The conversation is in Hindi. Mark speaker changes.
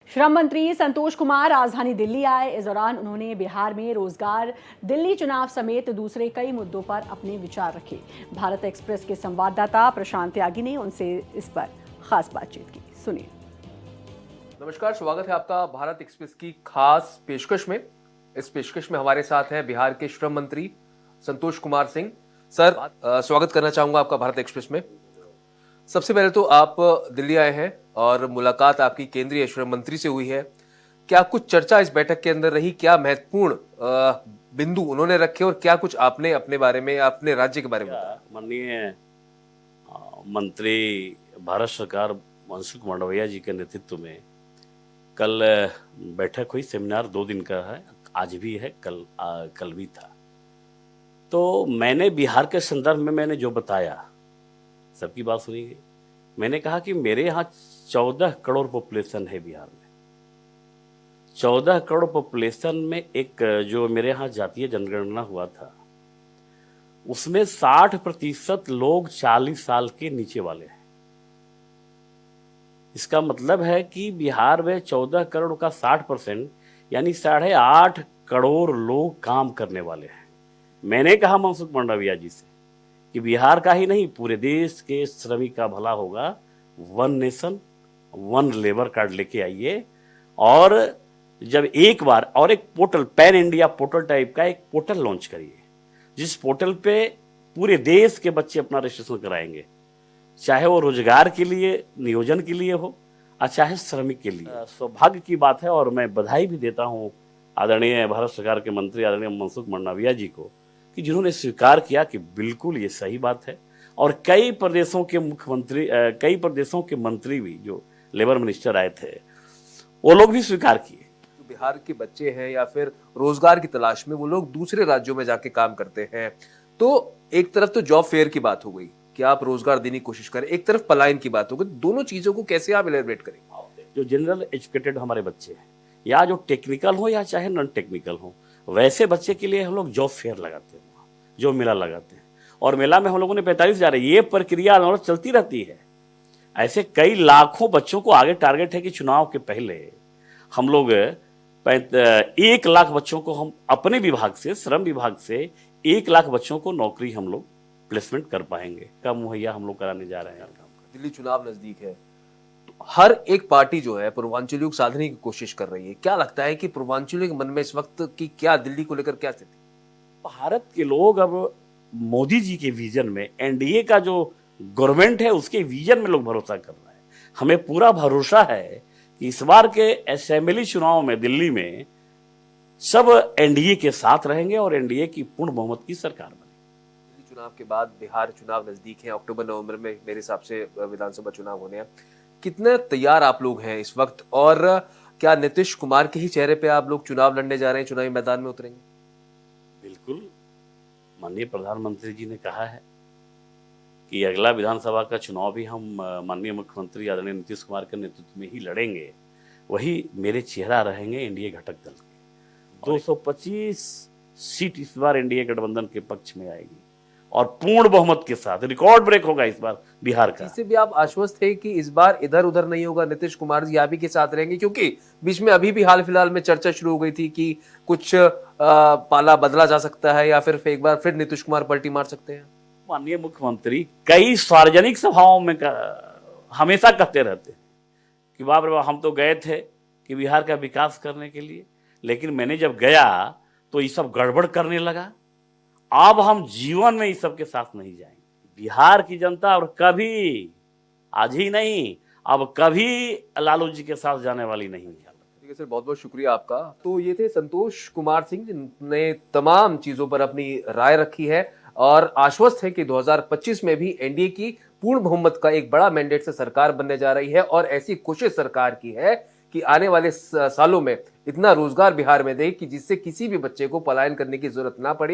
Speaker 1: श्रम मंत्री संतोष कुमार राजधानी दिल्ली आए। इस दौरान उन्होंने बिहार में रोजगार, दिल्ली चुनाव समेत दूसरे कई मुद्दों पर अपने विचार रखे। भारत एक्सप्रेस के संवाददाता प्रशांत त्यागी ने उनसे इस पर खास बातचीत की। सुनिए।
Speaker 2: नमस्कार, स्वागत है आपका भारत एक्सप्रेस की खास पेशकश में। इस पेशकश में हमारे साथ हैं बिहार के श्रम मंत्री संतोष कुमार सिंह। सर, स्वागत करना चाहूंगा आपका भारत एक्सप्रेस में। सबसे पहले तो आप दिल्ली आए हैं और मुलाकात आपकी केंद्रीय श्रम मंत्री से हुई है। क्या कुछ चर्चा इस बैठक के अंदर रही? क्या महत्वपूर्ण बिंदु उन्होंने रखे और क्या कुछ आपने अपने बारे में, अपने राज्य के बारे में बताया?
Speaker 3: माननीय मंत्री भारत सरकार मनसुख मांडविया जी के नेतृत्व में कल बैठक हुई। सेमिनार 2 दिन का है, आज भी है, कल भी था। तो मैंने बिहार के संदर्भ में मैंने जो बताया, सबकी बात सुनी गई। मैंने कहा कि मेरे यहाँ 14 करोड़ पॉपुलेशन है बिहार में। 14 करोड़ पॉपुलेशन में एक जो मेरे यहाँ जातीय जनगणना हुआ था, उसमें 60% लोग 40 साल के नीचे वाले हैं। इसका मतलब है कि बिहार में 14 करोड़ का 60% यानी 8.5 करोड़ लोग काम करने वाले हैं। मैंने कहा मनसुख मांडविया जी से कि बिहार का ही नहीं, पूरे देश के श्रमिक का भला होगा। 1 नेशन 1 लेबर कार्ड लेके आइए और जब एक बार और एक portal, pan India portal type का एक पोर्टल लॉन्च करिए, जिस पोर्टल पे पूरे देश के बच्चे अपना रजिस्ट्रेशन कराएंगे, चाहे वो रोजगार के लिए, नियोजन के लिए हो और चाहे श्रमिक के लिए। सौभाग्य की बात है और मैं बधाई भी देता हूँ आदरणीय भारत सरकार के मंत्री आदरणीय मनसुख मांडविया जी को कि जिन्होंने स्वीकार किया कि बिल्कुल ये सही बात है। और कई प्रदेशों के मुख्यमंत्री, कई प्रदेशों के मंत्री भी, जो लेबर मिनिस्टर आए थे, वो लोग भी स्वीकार किए।
Speaker 2: बिहार के बच्चे हैं या फिर रोजगार की तलाश में वो लोग दूसरे राज्यों में जाके काम करते हैं, तो एक तरफ तो जॉब फेयर की बात हो गई कि आप रोजगार देने की कोशिश करें, एक तरफ पलायन की बात हो गई। दोनों चीजों को कैसे आप इलैबोरेट करेंगे?
Speaker 3: जो जनरल एजुकेटेड हमारे बच्चे हैं, या जो टेक्निकल हो या चाहे नॉन टेक्निकल हो, वैसे बच्चे के लिए हम लोग जॉब फेयर लगाते हैं, जो मेला लगाते हैं। और मेला में हम लोगों ने 45,000, ये प्रक्रिया चलती रहती है। ऐसे कई लाखों बच्चों को आगे टारगेट है कि चुनाव के पहले हम लोग 1 लाख बच्चों को हम अपने विभाग से, श्रम विभाग से 1 लाख बच्चों को नौकरी हम लोग प्लेसमेंट कर पाएंगे, का मुहैया हम लोग कराने जा रहे हैं।
Speaker 2: दिल्ली चुनाव नजदीक है, तो हर एक पार्टी जो है पूर्वांचलियों को साधने की कोशिश कर रही है। क्या लगता है कि पूर्वांचलियों के मन में इस वक्त की क्या, दिल्ली को लेकर क्या स्थिति?
Speaker 3: भारत के लोग अब मोदी जी के विजन में, एनडीए का जो गवर्नमेंट है उसके विजन में लोग भरोसा कर रहे हैं। हमें पूरा भरोसा है कि इस बार के असेंबली चुनाव में दिल्ली में सब एनडीए के साथ रहेंगे और एनडीए की पूर्ण बहुमत की सरकार बनेगी।
Speaker 2: दिल्ली चुनाव के बाद बिहार चुनाव नजदीक है, अक्टूबर नवंबर में मेरे हिसाब से विधानसभा चुनाव होने हैं। कितने तैयार आप लोग हैं इस वक्त, और क्या नीतीश कुमार के ही चेहरे पे आप लोग चुनाव लड़ने जा रहे हैं, चुनावी मैदान में उतरेंगे?
Speaker 3: बिल्कुल, माननीय प्रधानमंत्री जी ने कहा है कि अगला विधानसभा का चुनाव भी हम माननीय मुख्यमंत्री आदरणीय नीतीश कुमार के नेतृत्व में ही लड़ेंगे। वही मेरे चेहरा रहेंगे एनडीए घटक दल के। 225 सीट इस बार एनडीए गठबंधन के पक्ष में आएगी और पूर्ण बहुमत के साथ रिकॉर्ड ब्रेक होगा इस बार बिहार का।
Speaker 2: इससे भी आप आश्वस्त थे कि इस बार इधर उधर नहीं होगा, नीतीश कुमार जी आप ही के साथ रहेंगे? क्योंकि बीच में अभी भी हाल फिलहाल में चर्चा शुरू हो गई थी कि कुछ पाला बदला जा सकता है या फिर एक बार फिर नीतीश कुमार पलटी मार सकते हैं।
Speaker 3: माननीय मुख्यमंत्री कई सार्वजनिक सभाओं में हमेशा कहते रहते हैं कि बाप रे बाप, हम तो गए थे कि बिहार का विकास करने के लिए, लेकिन मैंने जब गया तो ये सब गड़बड़ करने लगा। अब हम जीवन में इस सब के साथ नहीं जाएंगे। बिहार की जनता और कभी, आज ही नहीं, अब कभी लालू जी के साथ जाने वाली नहीं है।
Speaker 2: ठीक है सर, बहुत बहुत शुक्रिया आपका। तो ये थे संतोष कुमार सिंह, जिन्होंने तमाम चीजों पर अपनी राय रखी है और आश्वस्त है कि 2025 में भी एनडीए की पूर्ण बहुमत का एक बड़ा मैंडेट से सरकार बनने जा रही है और ऐसी कोशिश सरकार की है कि आने वाले सालों में इतना रोजगार बिहार में दे कि जिससे किसी भी बच्चे को पलायन करने की जरूरत ना पड़े।